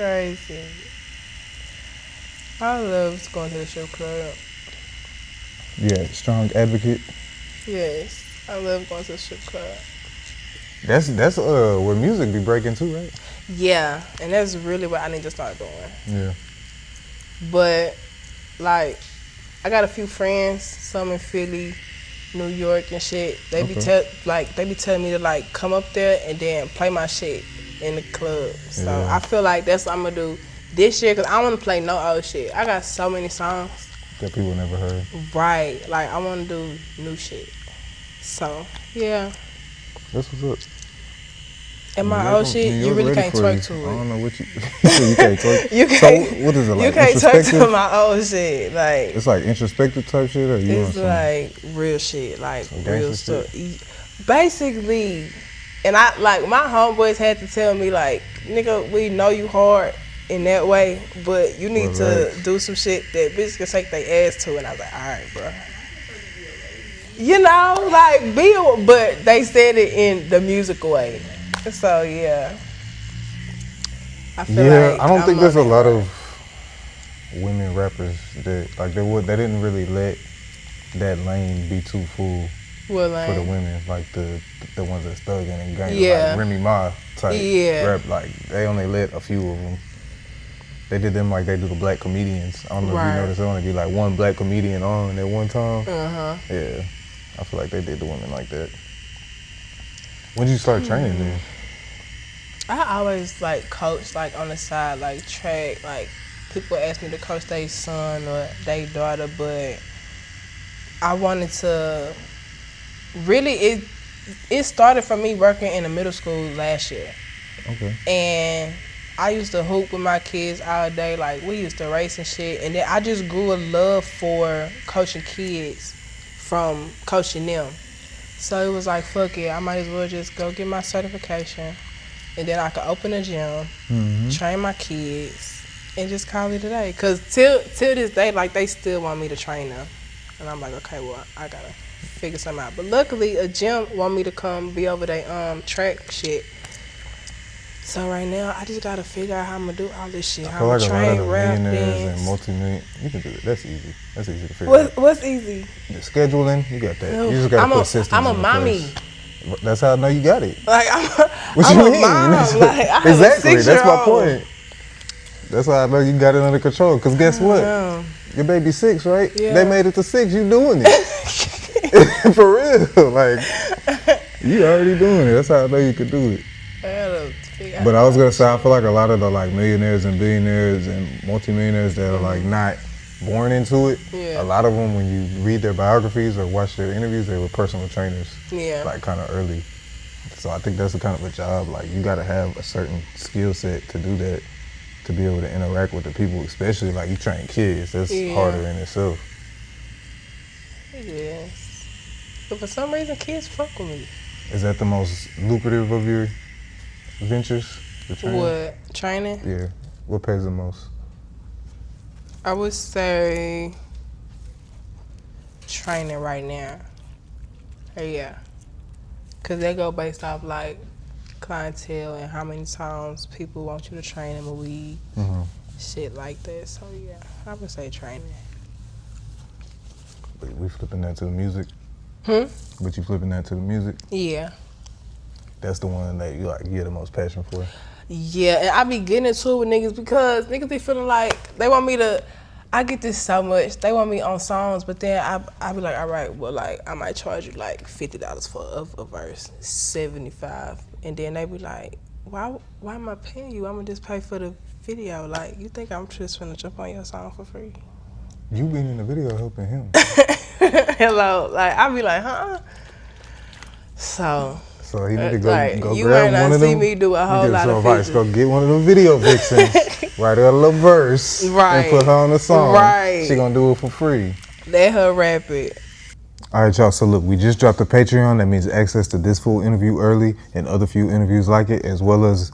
Crazy. I love going to the strip club. Yeah, strong advocate. Yes, I love going to the strip club. That's where music be breaking too, right? Yeah, and that's really what I need to start doing. Yeah. But like, I got a few friends, some in Philly, New York, and shit. They be telling me to like come up there and then play my shit in the club. So Yeah. I feel like that's what I'm gonna do this year because I want to play no old shit. I got so many songs. That people never heard. Right, like I want to do new shit. So yeah. That's what's up. And my old shit, you really can't twerk to it. I don't know what you. You can't twerk. You can't. So what is it like? You can't twerk to my old shit. Like it's like introspective type shit, or you it's like real shit, like real stuff. Basically, and I like my homeboys had to tell me like, nigga, we know you hard in that way, but you need to do some shit that bitches can take their ass to. And I was like, all right, bro. You know, like but they said it in the musical way. So yeah, I feel like I don't think there's a lot of women rappers that like they didn't really let that lane be too full for the women, like the ones that's thugging and ganging, like Remy Ma type rap. Like they only let a few of them. They did them like they do the black comedians. I don't know if you noticed, there only be like one black comedian on at one time. Yeah, I feel like they did the women like that. When did you start training then? I always like coach like on the side, like track, like people ask me to coach their son or their daughter, but I wanted to really it started from me working in the middle school last year. Okay. And I used to hoop with my kids all day, like we used to race and shit, and then I just grew a love for coaching kids from coaching them. So it was like, fuck it, I might as well just go get my certification. And then I could open a gym, train my kids, and just call it a day. Cause till this day, like they still want me to train them, and I'm like, okay, well I gotta figure something out. But luckily, a gym want me to come be over their track shit. So right now, I just gotta figure out how I'm gonna do all this shit. How I'm gonna train, rap, dance. And multi-million, you can do it. That's easy. That's easy to figure out. What's easy? The scheduling, you got that. You just gotta put systems in place. I'm a mommy. That's how I know you got it. Like What I'm you a mean? mom. Like, I have exactly. a 6-year-old. That's my point. That's how I know you got it under control. Cause guess what? Your baby's 6, right? Yeah. They made it to 6. You doing it for real? Like you already doing it. That's how I know you could do it. But I was gonna say, I feel like a lot of the like millionaires and billionaires and multimillionaires that are like not born into it. Yeah. A lot of them, when you read their biographies or watch their interviews, they were personal trainers. Yeah. Like kind of early. So I think that's a kind of a job. Like you gotta have a certain skill set to do that, to be able to interact with the people, especially like you train kids. That's harder in itself. Yes. But for some reason, kids fuck with me. Is that the most lucrative of your ventures? What, training? Yeah. What pays the most? I would say training right now. Yeah. Cause they go based off like clientele and how many times people want you to train them a week, shit like that. So yeah, I would say training. But we flipping that to the music? But you flipping that to the music? Yeah. That's the one that you have the most passion for? Yeah, and I be getting into it with niggas because niggas be feeling like they want me to, I get this so much, they want me on songs, but then I be like, all right, well, like, I might charge you like $50 for a verse, $75, and then they be like, why am I paying you? I'm gonna just pay for the video. Like, you think I'm just gonna jump on your song for free? You been in the video helping him. Hello, like, I be like, huh? So he need to go, like, go you grab might one not of them. see me do a whole lot of advice. Go get one of them video vixens, write her a little verse, and put her on the song. Right. She gonna do it for free. Let her rap it. All right, y'all. So look, we just dropped a Patreon. That means access to this full interview early and other few interviews like it, as well as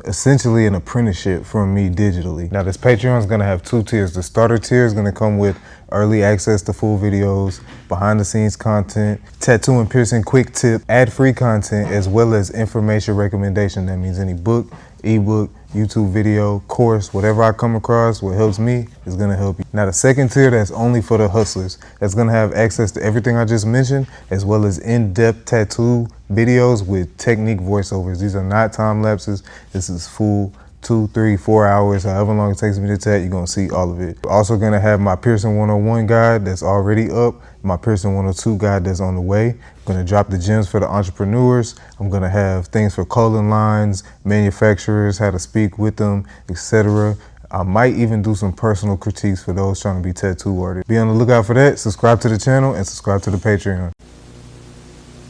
essentially an apprenticeship from me digitally. Now this Patreon is gonna have 2 tiers. The starter tier is gonna come with early access to full videos, behind the scenes content, tattoo and piercing quick tip, ad-free content, as well as information recommendation. That means any book, ebook, YouTube video, course, whatever I come across, what helps me is gonna help you. Now the second tier, that's only for the hustlers. That's gonna have access to everything I just mentioned, as well as in-depth tattoo videos with technique voiceovers. These are not time lapses. This is full 2, 3, 4 hours, however long it takes me to tat, you're gonna see all of it. We're also gonna have my Piercing 101 guide that's already up, my Piercing 102 guide that's on the way. I'm gonna drop the gems for the entrepreneurs. I'm gonna have things for clothing lines, manufacturers, how to speak with them, etc. I might even do some personal critiques for those trying to be tattoo artists. Be on the lookout for that. Subscribe to the channel and subscribe to the Patreon.